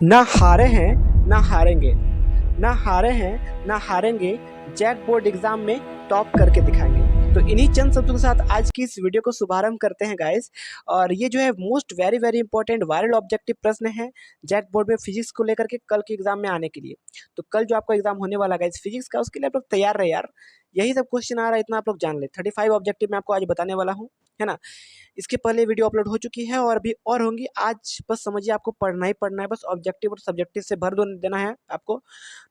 ना हारे हैं ना हारेंगे, ना हारे हैं ना हारेंगे, जैक बोर्ड एग्जाम में टॉप करके दिखाएंगे। तो इन्हीं चंद शब्दों के साथ आज की इस वीडियो को शुभारंभ करते हैं गाइस। और ये जो है most very very important viral objective प्रश्न है जैक बोर्ड में फिजिक्स को लेकर के कल के एग्जाम में आने के लिए। तो कल जो आपका एग्जाम होने वाला गाइस फिजिक्स का, उसके लिए आप लोग तैयार रहे यार। यही सब क्वेश्चन आ रहा है, इतना आप लोग जान ले। 35 ऑब्जेक्टिव मैं आपको आज बताने वाला हूँ, है ना। इसके पहले वीडियो अपलोड हो चुकी है और अभी और होंगी। आज बस समझिए आपको पढ़ना ही पढ़ना है, बस ऑब्जेक्टिव और सब्जेक्टिव से भर दो देना है आपको।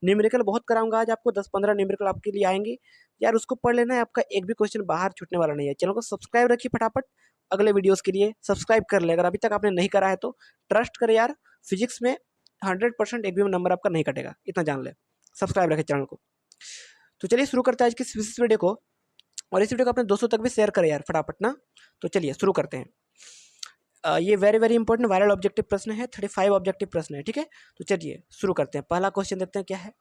न्यूमेरिकल बहुत कराऊंगा आज आपको, 10-15 न्यूमेरिकल आपके लिए आएंगे यार, उसको पढ़ लेना है। आपका एक भी क्वेश्चन बाहर छूटने वाला नहीं है। चैनल को सब्सक्राइब रखिए फटाफट, अगले वीडियोस के लिए सब्सक्राइब कर ले अगर अभी तक आपने नहीं करा है तो। ट्रस्ट करे यार, फिजिक्स में 100% एक भी नंबर आपका नहीं कटेगा, इतना जान ले। सब्सक्राइब रखे चैनल को। तो चलिए शुरू करते हैं आज की इस वीडियो को। और इस वीडियो को अपने दोस्तों तक भी शेयर करें यार फटाफट ना। तो चलिए शुरू करते हैं। ये very very important viral objective प्रश्न है, 35 ऑब्जेक्टिव प्रश्न है, ठीक है। तो चलिए शुरू करते हैं। पहला क्वेश्चन देखते हैं क्या है।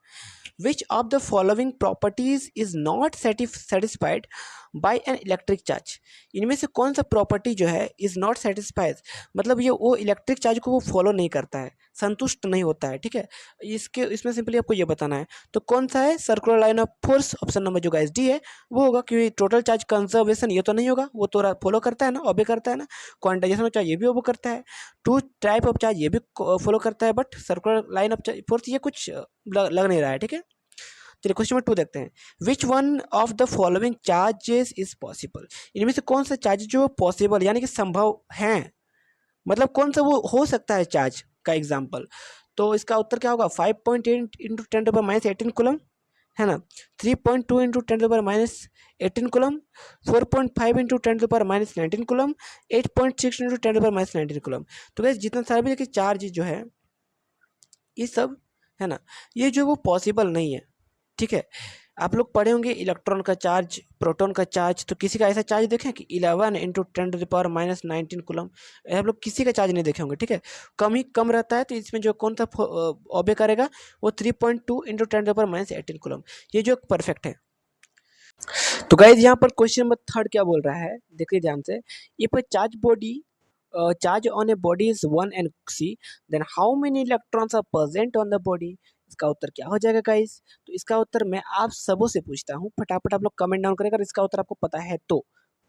विच of the following properties is not satisfied by an electric charge. इनमें से कौन सा प्रॉपर्टी जो है इज नॉट सेटिस्फाइड, मतलब ये वो इलेक्ट्रिक चार्ज को वो फॉलो नहीं करता है, संतुष्ट नहीं होता है, ठीक है। इसमें सिंपली आपको ये बताना है। तो कौन सा है, circular line of force, option number जो गाइस डी है वो होगा। क्योंकि टोटल चार्ज कंजर्वेशन ये तो नहीं होगा, वो तो फॉलो करता है ना, ऑबे करता है ना। क्वांटाइजेशन ऑफ चार्ज ये भी ऑबे करता है। टू टाइप ऑफ चार्ज ये भी फॉलो करता है, but circular line of force ये कुछ लग नहीं रहा है, ठीक है। चलिए क्वेश्चन नंबर 2 देखते हैं। Which one of the following charges is possible. इनमें से कौन सा चार्ज जो पॉसिबल यानी कि संभव है, मतलब कौन सा वो हो सकता है चार्ज का एग्जाम्पल। तो इसका उत्तर क्या होगा, 5.8 इंटू 10⁻18 कुलम, है ना। 3.2 into 10⁻18 coulomb, 4.5 into 10⁻19 coulomb, 8.6 into 10⁻19 coulomb. तो गैस जितना सारा भी देखिए चार्ज जो है ये सब, है ना, ये जो वो पॉसिबल नहीं है, ठीक है। आप लोग पढ़े होंगे इलेक्ट्रॉन का चार्ज, प्रोटॉन का चार्ज, तो किसी का ऐसा चार्ज देखें कि 11 इंटू 10⁻19 कुलम। आप लोग किसी का चार्ज नहीं देखे होंगे, ठीक है। कम ही कम रहता है। तो इसमें जो कौन सा ऑबे करेगा वो 3.2 इंटू 10⁻18 कुलम, ये जो परफेक्ट है। तो गाइज यहाँ पर क्वेश्चन नंबर 3 क्या बोल रहा है, देखिए ध्यान से। If charge on a body is 1 and C, then how many electrons are present on the body. इसका उत्तर क्या हो जाएगा गाइस। तो इसका उत्तर मैं आप सबों से पूछता हूँ, फटाफट आप लोग कमेंट डाउन करें अगर इसका उत्तर आपको पता है तो।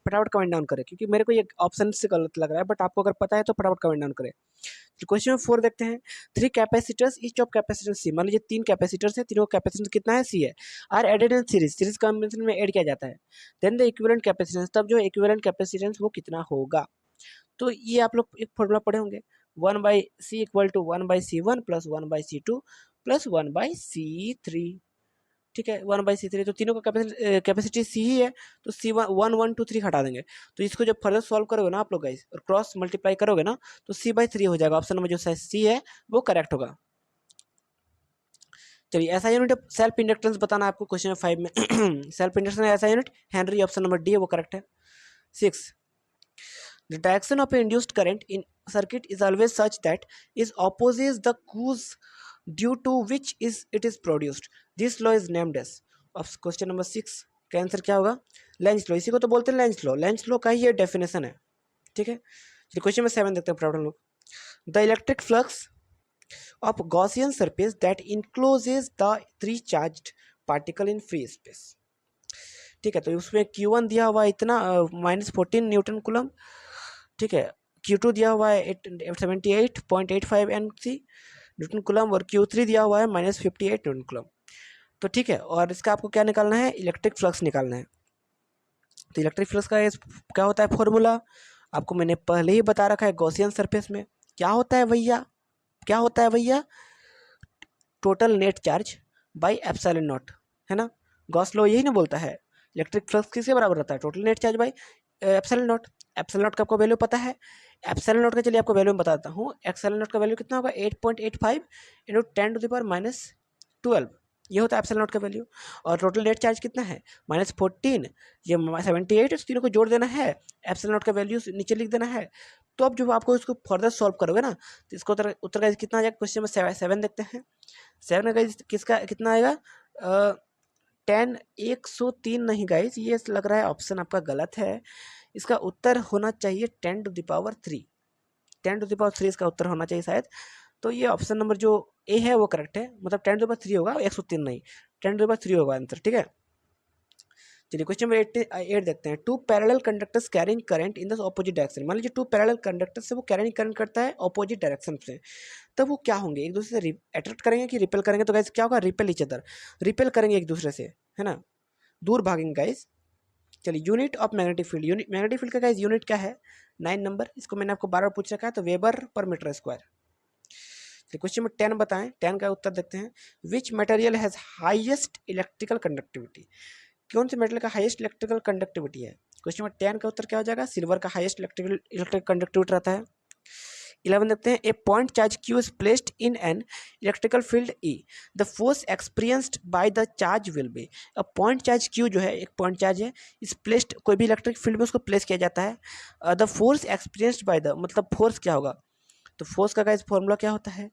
फटाफट कमेंट डाउन करें, क्योंकि मेरे को ये ऑप्शन से गलत लग रहा है, बट आपको अगर पता है तो फटाफट कमेंट डाउन करें। क्वेश्चन नंबर 4 देखते हैं। 3 capacitors each of capacitance C, मान लीजिए 3 कैपेसिटर्स है, तीनों कैपेसिटेंस कितना है, सी है। Are added in series combination में ऐड किया जाता है। देन द इक्विवेलेंट कैपेसिटेंस, तब जो इक्विवेलेंट कैपेसिटेंस वो कितना होगा। तो ये आप लोग एक फॉर्मूला पढ़े होंगे, 1/c equal to 1/c1 plus 1/c2 plus 1/c3, ठीक है। 1/c3, तो तीनों का कैपेसिटी सी ही है। तो सी 1 1 2 3 हटा देंगे। तो इसको जब फर्दर सॉल्व करोगे ना आप लोग गाइस, और क्रॉस मल्टीप्लाई करोगे ना, तो c/3 हो जाएगा। ऑप्शन नंबर जो सी है वो करेक्ट होगा। चलिए ऐसा यूनिट सेल्फ इंडक्टेंस बताना है आपको क्वेश्चन नंबर 5 में। सेल्फ इंडक्टेंस ऐसा unit Henry, option number D है वो करेक्ट है। 6, the direction of induced current in circuit is always such that is opposes the cause due to which is it is produced. This law is named as। अब question number 6 का answer क्या होगा, Lenz law. इसी को तो बोलते हैं Lenz law, Lenz law का ही ये डेफिनेशन है, ठीक है। चलिए क्वेश्चन नंबर 7 देखते हैं फटाफट हम लोग। The electric flux of Gaussian surface that encloses the 3 charged particle in free space, ठीक है। तो उसमें Q1 दिया हुआ है इतना -14 न्यूटन कूलम, ठीक है। Q2 दिया हुआ है 78.85 NC न्यूटन कूलम, और Q3 दिया हुआ है -58 न्यूटन कूलम। तो ठीक है, और इसका आपको क्या निकालना है, इलेक्ट्रिक फ्लक्स निकालना है। तो इलेक्ट्रिक फ्लक्स का क्या होता है फॉर्मूला, आपको मैंने पहले ही बता रखा है। गॉसियन सरफेस में क्या होता है भैया, क्या होता है भैया, total net charge by epsilon not, है ना। गॉस लॉ यही ना बोलता है, इलेक्ट्रिक फ्लक्स किसके बराबर रहता है, total net charge by epsilon not. Epsilon not का आपको वैल्यू पता है। एप्सिलॉन नॉट का चलिए आपको वैल्यू बताता हूँ। एप्सिलॉन नॉट का वैल्यू कितना होगा, 8.85 इंटू 10⁻⁻12, ये होता है एप्सिलॉन नॉट का वैल्यू। और टोटल नेट चार्ज कितना है, -14, ये 78, तीनों को जोड़ देना है, एप्सिलॉन नॉट का वैल्यू नीचे लिख देना है। तो अब जब आपको इसको फर्दर सॉल्व करोगे ना, तो इसको उत्तर का कितना आ जाएगा। क्वेश्चन नंबर 7 देखते हैं। 7 में गाइज किसका कितना आएगा, 10 103 नहीं गाइज, ये लग रहा है ऑप्शन आपका गलत है। इसका उत्तर होना चाहिए 10⁻3, 10⁻3 इसका उत्तर होना चाहिए शायद। तो ये ऑप्शन नंबर जो ए है वो करेक्ट है, मतलब 10⁻³ होगा, 103 नहीं, 10⁻³ होगा आंसर। ठीक है, चलिए क्वेश्चन नंबर 8 देखते हैं। Two parallel conductors carrying current in the opposite direction. मान लीजिए टू पैरेलल कंडक्टर्स से वो कैरिंग करंट करता है ऑपोजिट डायरेक्शन से, तब वो क्या होंगे, एक दूसरे से अट्रैक्ट करेंगे कि रिपेल करेंगे? तो गाइस क्या होगा, रिपेल ईच अदर, रिपेल करेंगे एक दूसरे से, है ना, दूर भागेंगे गाइस। चलिए unit of magnetic field, unit magnetic field का गाइस यूनिट क्या है, 9 नंबर, इसको मैंने आपको बार बार पूछ रखा है, तो वेबर पर मीटर स्क्वायर। क्वेश्चन नंबर 10 बताएं, 10 का उत्तर देखते हैं। Which material has highest electrical conductivity, कौन से मेटल का हाईएस्ट इलेक्ट्रिकल कंडक्टिविटी है? क्वेश्चन नंबर 10 का उत्तर क्या हो जाएगा, सिल्वर का हाईएस्ट इलेक्ट्रिक कंडक्टिविटी रहता है। 11 देखते हैं। A point charge Q is placed in an electrical field E, the force experienced by the charge will be. अब पॉइंट चार्ज Q जो है, एक पॉइंट चार्ज है, इस प्लेस्ड, कोई भी इलेक्ट्रिक फील्ड में उसको प्लेस किया जाता है। The force experienced by the, मतलब फोर्स क्या होगा, तो फोर्स का गाइस फॉर्मूला क्या होता है,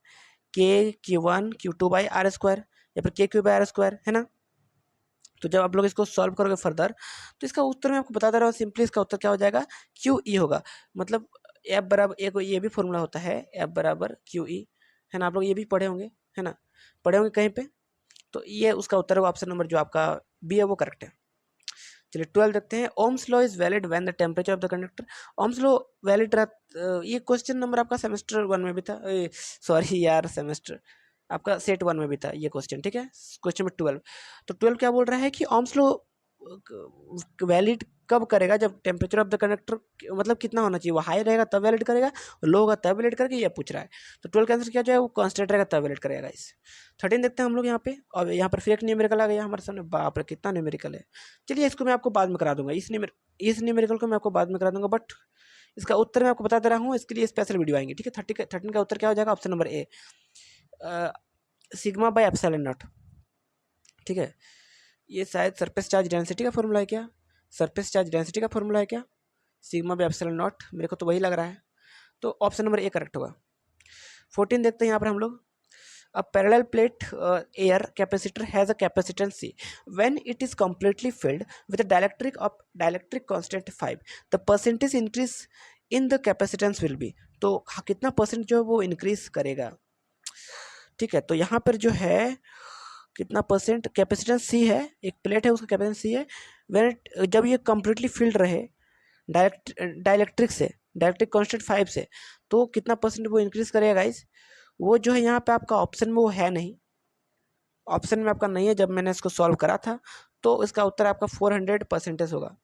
K Q1 Q2/r² या फिर KQ/r², है ना। तो जब आप लोग इसको सॉल्व करोगे फर्दर, तो इसका उत्तर मैं आपको बता दे रहा हूँ, सिंपली इसका उत्तर क्या हो जाएगा, QE होगा। मतलब F बराबर, एक ये भी फॉर्मूला होता है, F बराबर QE, है ना, आप लोग ये भी पढ़े होंगे, है ना, पढ़े होंगे कहीं पे। तो ये उसका उत्तर होगा, ऑप्शन नंबर जो आपका बी है वो करेक्ट है। चलिए 12 देखते हैं। Ohm's law is valid when the temperature of the conductor, Ohm's law valid ये क्वेश्चन नंबर आपका सेमेस्टर 1 में भी था, सॉरी यार, सेमेस्टर आपका सेट 1 में भी था ये क्वेश्चन। ठीक है, क्वेश्चन नंबर 12। तो 12 क्या बोल रहा है कि ओम्स लॉ वैलिड कब करेगा, जब टेम्परेचर ऑफ द कंडक्टर, मतलब कितना होना चाहिए, वो हाई रहेगा तब वैलिड करेगा, लो होगा तब वैलिड करेगा, ये पूछ रहा है। तो 12 का आंसर क्या जो है वो कांस्टेंट रहेगा तब वैलिड करेगा इस। 13 देखते हैं हम लोग यहाँ पे, और यहाँ पर फिर एक न्यूमेरिकल आ गया हमारे सामने, बाप रे कितना न्यूमेरिकल है। चलिए इसको मैं आपको बाद में करा दूंगा, इस न्यूमेरिकल को मैं आपको बाद में करा दूंगा, बट इसका उत्तर मैं आपको बता दे रहा हूँ, इसके लिए स्पेशल वीडियो आएंगे। ठीक है, 13 का उत्तर क्या हो जाएगा, option number A, sigma by epsilon not. ठीक है, ये शायद सरफेस चार्ज डेंसिटी का फॉर्मूला है क्या, सरफेस चार्ज डेंसिटी का फॉर्मूला है क्या, सिग्मा बाय एप्सिलॉन नॉट, मेरे को तो वही लग रहा है, तो ऑप्शन नंबर ए करेक्ट होगा। 14 देखते हैं यहाँ पर हम लोग। A parallel plate air capacitor has a capacitance C. When it is completely filled with a dielectric constant 5, the percentage increase in the capacitance will be. तो कितना परसेंट जो है वो इंक्रीज करेगा? ठीक है, तो यहाँ पर जो है कितना परसेंट कैपेसिटेंस सी है, एक प्लेट है उसका कैपेसिटेंस सी है, जब ये कम्प्लीटली फिल्ड रहे डाइलेक्ट्रिक कांस्टेंट 5 से, तो कितना परसेंट वो इंक्रीज करेगा गाइस? वो जो है यहाँ पे आपका ऑप्शन में वो है नहीं, ऑप्शन में आपका नहीं है। जब मैंने इसको सॉल्व करा था तो इसका उत्तर आपका 400% होगा।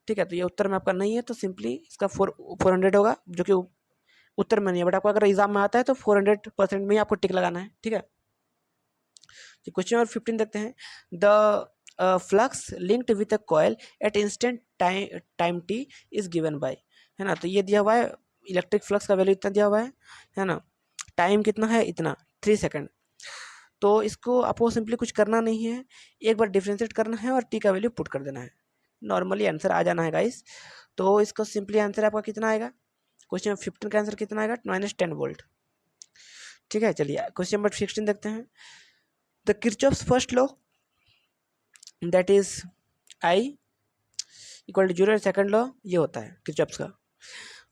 ठीक है, तो ये उत्तर में आपका नहीं है, तो सिंपली इसका 400 होगा, जो कि उत्तर में नहीं है, बट आपको अगर एग्जाम में आता है तो 400% में ही आपको टिक लगाना है। ठीक है, क्वेश्चन नंबर 15 देखते हैं। The flux linked with a coil at instant time t is given by, है ना, तो ये दिया हुआ है, इलेक्ट्रिक फ्लक्स का वैल्यू इतना दिया हुआ है ना, टाइम कितना है, इतना 3 सेकंड। तो इसको आपको सिंपली कुछ करना नहीं है, एक बार डिफ्रेंशिएट करना है और टी का वैल्यू पुट कर देना है, नॉर्मली आंसर आ जाना है गाइस। तो इसको सिंपली आंसर आपका कितना आएगा, क्वेश्चन नंबर 15 का आंसर कितना आएगा, -10 वोल्ट। ठीक है, चलिए क्वेश्चन नंबर 16 देखते हैं। The Kirchhoff's first law, that is I equal to 0, second law ये होता है किरचॉफ्स का।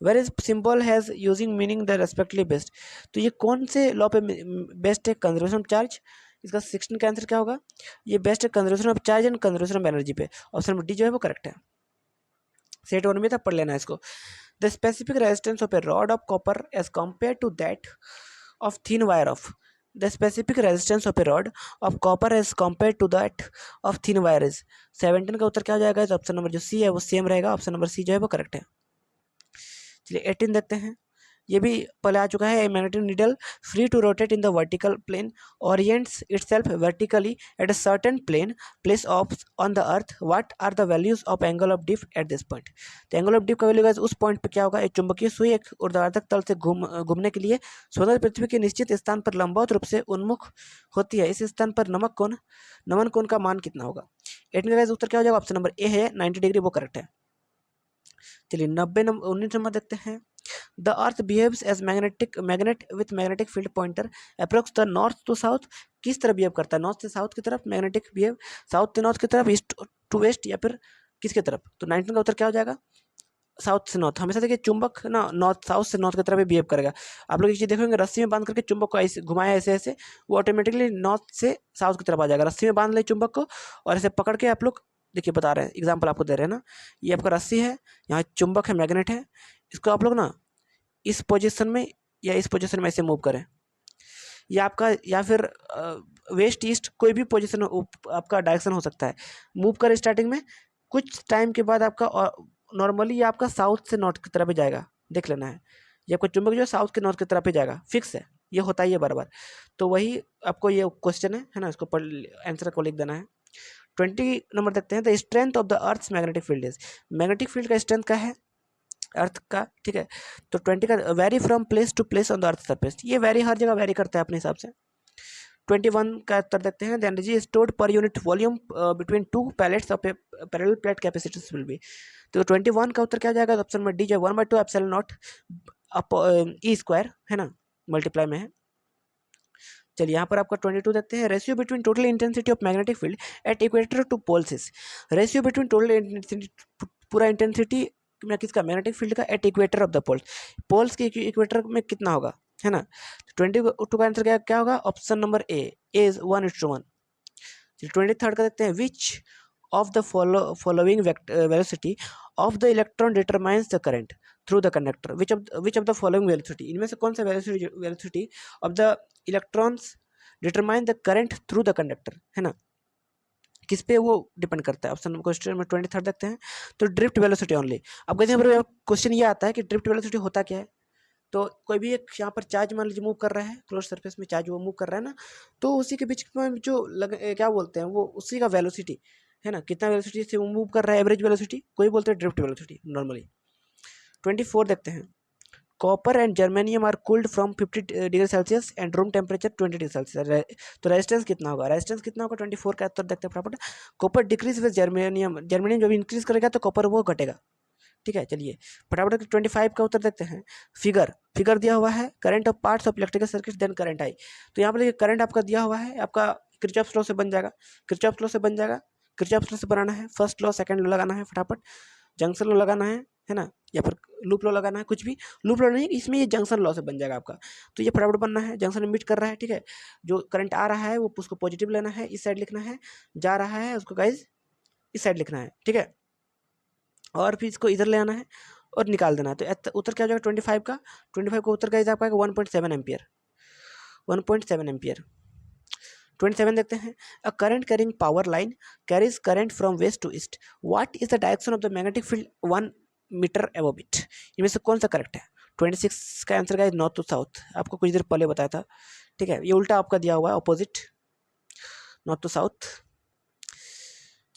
Where is symbol has using meaning the respectively best, तो ये कौन से लॉ पे बेस्ट है, कंजर्वेशन ऑफ चार्ज। इसका 16 का आंसर क्या होगा, ये बेस्ट है conservation of charge and conservation of energy पे, ऑप्शन नंबर डी जो है वो करेक्ट है। सेट 1 में था, पढ़ लेना है इसको। The specific resistance of a rod of copper as compare to that of thin wire of, the specific resistance of a rod of copper as compare to that of thin wire is. 17 का उत्तर क्या हो जाएगा, option number जो सी है वो same रहेगा, option number C जो है वो करेक्ट है। चलिए 18 देखते हैं, ये भी पहले आ चुका है। Magnetic needle free to rotate in the vertical plane orients itself vertically at a certain plane place of on the earth, what are the values of angle of dip at this point. तो angle of dip का value उस point पे क्या होगा, एक चुंबकीय सुई एक ऊर्ध्वाधर तल से घूमने के लिए स्वतंत्र पृथ्वी के निश्चित स्थान पर लंबवत रूप से उन्मुख होती है, इस स्थान पर नमन कोण का मान कितना होगा। 18 का उत्तर क्या हो जाएगा, ऑप्शन नंबर ए है 90 डिग्री, वो करेक्ट है। चलिए 19 नंबर देखते हैं। The earth behaves as magnet with magnetic field pointer approx the north to south, किस तरफ बिहेव करता है, नॉर्थ से साउथ की तरफ, मैग्नेटिक बिहेव साउथ से नॉर्थ की तरफ, ईस्ट टू वेस्ट, या फिर किसके तरफ। तो 19 का उत्तर क्या हो जाएगा, साउथ से नॉर्थ, हमेशा देखिए चुंबक ना नॉर्थ साउथ से नॉर्थ की तरफ बिहेव करेगा। आप लोग ये चीज़ देखेंगे, रस्सी में बांध करके चुंबक को ऐसे घुमाया ऐसे ऐसे, वो ऑटोमेटिकली नॉर्थ से साउथ की तरफ आ जाएगा। रस्सी में बांध ले चुंबक को और ऐसे पकड़ के आप लोग देखिए, बता रहे हैं एग्जाम्पल आपको दे रहे हैं ना, ये आपका रस्सी है, यहाँ चुंबक है, मैग्नेट है, इसको आप लोग ना इस पोजिशन में या इस पोजिशन में ऐसे मूव करें, या आपका या फिर वेस्ट ईस्ट कोई भी पोजीशन आपका डायरेक्शन हो सकता है, मूव कर स्टार्टिंग में, कुछ टाइम के बाद आपका नॉर्मली ये आपका साउथ से नॉर्थ की तरफ ही जाएगा, देख लेना है। ये आपका चुंबक जो है साउथ के नॉर्थ की तरफ ही जाएगा, फिक्स है, ये होता ही है बार बार। तो वही आपको ये क्वेश्चन है ना, इसको आंसर को लिख देना है। 20 नंबर देखते हैं, the strength of the earth's magnetic field is, magnetic field का स्ट्रेंथ क्या है अर्थ का, ठीक है। तो 20 का vary from place to place on the earth surface, ये वेरी हर जगह वेरी करता है अपने हिसाब से। 21 का उत्तर देखते हैं, the energy stored per unit volume between two plates of parallel plate capacitance will be. तो 21 का उत्तर क्या जाएगा, ऑप्शन में डी जो 1/2 एप्सिलॉन नॉट ई स्क्वायर है ना, मल्टीप्लाई में है। चलिए यहाँ पर आपका 22 देखते हैं, ratio between total intensity of magnetic field at equator to poles, ratio between total intensity, पूरा इंटेंसिटी में किसका, मैग्नेटिक फील्ड का, at equator of the poles, poles के इक्वेटर में कितना होगा, है ना। 22 का आंसर क्या होगा, option number A is 1:1। 23rd का देखते हैं, विच of the following velocity of the electron determines the current through the conductor, which of the following velocity, इनमें से कौन सा velocity of the electrons determine the current through the conductor, है ना, किस पे वो डिपेंड करता है। ऑप्शन क्वेश्चन में 23rd देखते हैं, तो ड्रिफ्ट वेलोसिटी ओनली। अब कहते हैं क्वेश्चन ये आता है कि ड्रिफ्ट वेलोसिटी होता क्या है, तो कोई भी एक यहाँ पर चार्ज मान लीजिए मूव कर रहा है, क्लोज सरफेस में चार्ज वो मूव कर रहा है ना, तो उसी के बीच में जो क्या बोलते हैं वो, उसी का वेलोसिटी है ना, कितना वेलोसिटी से वो मूव कर रहा है, एवरेज वेलोसिटी, कोई बोलते हैं ड्रिफ्ट वेलोसिटी नॉर्मली। 24 देखते हैं, copper and germanium are cooled from 50 degree Celsius and room temperature 20 degree Celsius, तो रेजिस्टेंस कितना होगा, रेजिस्टेंस कितना होगा, 24 का उत्तर देखते हैं फटाफट। Copper decrease with germanium, germanium जब इंक्रीज करेगा तो कॉपर वो घटेगा, ठीक है। चलिए फटाफट 25 का उत्तर देखते हैं, फिगर दिया हुआ है, current of parts of electrical circuit then current I. तो यहाँ पर देखिए करंट आपका दिया हुआ है, आपका किरचॉफ लॉ से बन जाएगा, किरचॉफ लॉ से बन जाएगा, किरचॉफ लॉ से बनाना है, फर्स्ट लॉ सेकंड लॉ लगाना है, फटाफट जंक्शन लॉ लगाना है ना, या फिर लूप लॉ लगाना है, कुछ भी, लूप लॉ नहीं, इसमें ये जंक्शन लॉ से बन जाएगा आपका। तो ये फटाफट बनना है, जंक्शन में मीट कर रहा है, ठीक है, जो करंट आ रहा है वो उसको पॉजिटिव लेना है, इस साइड लिखना है, जा रहा है उसको गाइज इस साइड लिखना है, ठीक है, और फिर इसको इधर ले आना है और निकाल देना है। तो उत्तर क्या हो जाएगा 25 का, 25 का उत्तर गाइज आपका 1.7 एम्पियर, 1.7 एम्पियर। 27 देखते हैं, a current carrying power line carries current from west to east, what is the direction of the magnetic field 1 metre above it, इनमें से कौन सा करेक्ट है। 26 का answer guys north to south, आपको कुछ देर पहले बताया था, ठीक है, ये उल्टा आपका दिया हुआ है, ऑपोजिट, नॉर्थ टू साउथ।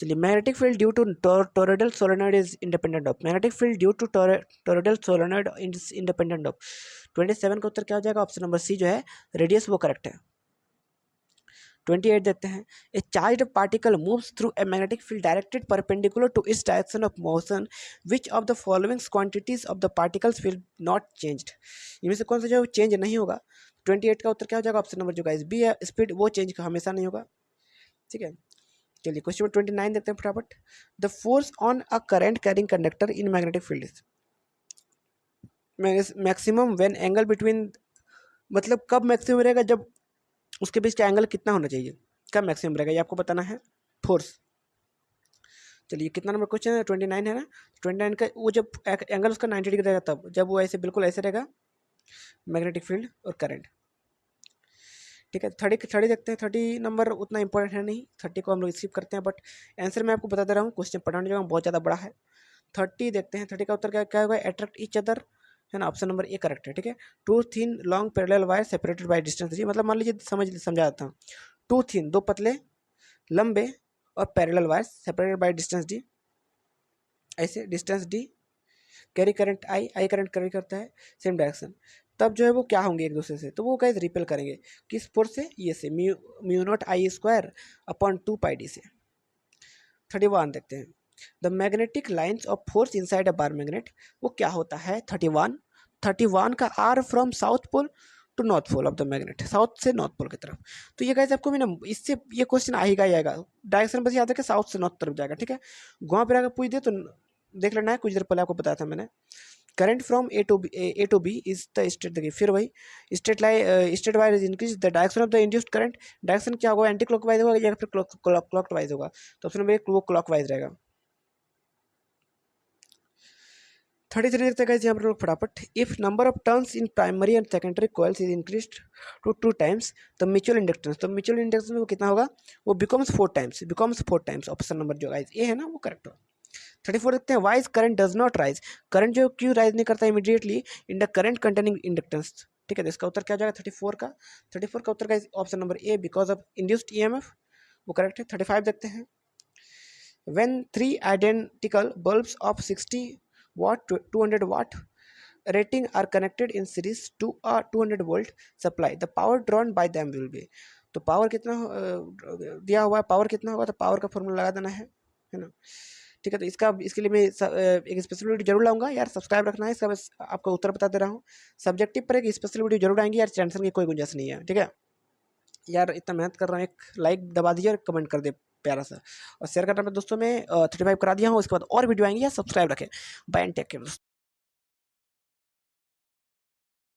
चलिए, magnetic field due to toroidal solenoid is independent of, magnetic field due to toroidal solenoid is independent of. 27 का उत्तर क्या हो जाएगा, ऑप्शन नंबर सी जो है रेडियस, वो करेक्ट है। 28 देखते हैं, a charged particle moves through a magnetic field directed perpendicular to its direction of motion, which of the following quantities of the particles will not changed, इनमें से कौन सा जो चेंज नहीं होगा। 28 का उत्तर क्या हो जाएगा, ऑप्शन नंबर जो गाइस बी है, स्पीड, वो चेंज हमेशा नहीं होगा, ठीक है। चलिए क्वेश्चन नंबर 29 देखते हैं फटाफट, the force on a current carrying conductor in magnetic field is maximum when angle between, मतलब कब मैक्सिमम रहेगा, जब उसके बीच का एंगल कितना होना चाहिए, कब मैक्सिमम रहेगा, ये आपको बताना है, फोर्स। चलिए कितना नंबर क्वेश्चन है, 29 है ना, 29 का वो जब एंगल उसका 90 डिग्री रहेगा, तब जब वो ऐसे बिल्कुल ऐसे रहेगा मैग्नेटिक फील्ड और करंट, ठीक है। 30 देखते हैं, 30 नंबर उतना इंपॉर्टेंट है नहीं, 30 को हम लोग स्किप करते हैं, बट आंसर मैं आपको बता दे रहा हूँ, क्वेश्चन पढ़ाने जो बहुत ज़्यादा बड़ा है। 30 देखते हैं, 30 का उत्तर क्या होगा, अट्रैक्ट ईच अदर, है ना, ऑप्शन नंबर ए करेक्ट है, ठीक है। Two thin long parallel wire separated by distance D, मतलब मान लीजिए समझा देता हूँ, टू थिन, दो पतले लंबे और parallel wire separated by distance D, ऐसे distance D, carry current I current carry करता है सेम डायरेक्शन, तब जो है वो क्या होंगे एक दूसरे से, तो वो गाइस रिपेल करेंगे, किस फोर्स से, ये से, mu naught I square upon 2 pi D से। 31 देखते हैं, the magnetic lines of force inside a bar magnet, वो क्या होता है, 31 का are from south pole to north pole of the magnet, south से नॉर्थ पोल की तरफ। तो ये गाइस आपको मैं ना इससे ये क्वेश्चन आएगा, डायरेक्शन बस याद है कि साउथ से नॉर्थ तरफ जाएगा, ठीक है, घुमा फिरा के पूछ दे तो देख लेना है, कुछ देर पहले आपको बताया था मैंने। Current from A to B is the state, देखिए फिर वही state wise is increase the direction of the induced current. Direction क्या होगा, एंटी क्लॉकवाइज होगा या फिर क्लॉकवाइज होगा, तो ऑप्शन नंबर वो क्लॉकवाइज रहेगा। 33 देखते हैं यहाँ पर लोग फटाफट। If number of turns in primary and secondary coils is increased to 2 times the mutual inductance, तो म्यूचुअल इंडक्टेंस में वो कितना होगा, वो बिकम्स 4 टाइम्स। ऑप्शन नंबर जो गाइस ए है ना वो करेक्ट होगा। 34 देखते हैं, why's current does not rise, current जो क्यों राइज नहीं करता immediately in the current containing inductance. ठीक है, तो इसका उत्तर क्या हो जाएगा 34 का उत्तर का option number A, because of induced EMF, वो करेक्ट है। 35 देखते हैं, when 3 identical bulbs of 60 watt to 200 watt rating are connected in series to a 200 volt supply, the power drawn by them will be, तो power कितना दिया हुआ है, power कितना होगा, तो पावर का फॉर्मूला लगा देना है ना। ठीक है, तो इसके लिए मैं एक स्पेशल वीडियो जरूर लाऊंगा यार, सब्सक्राइब रखना है, इसका बस आपको उत्तर बता दे रहा हूँ। सब्जेक्टिव पर एक स्पेशल वीडियो जरूर आएंगी यार, टेंशन की कोई गुंजाइश नहीं है। ठीक है यार, इतना मेहनत कर रहा हूँ, एक लाइक दबा दीजिए और कमेंट कर दे प्यारा सा, और शेयर करना अपने दोस्तों में। 35 करा दिया हूँ, उसके बाद और वीडियो आएंगी, या सब्सक्राइब रखें। Bye and take care.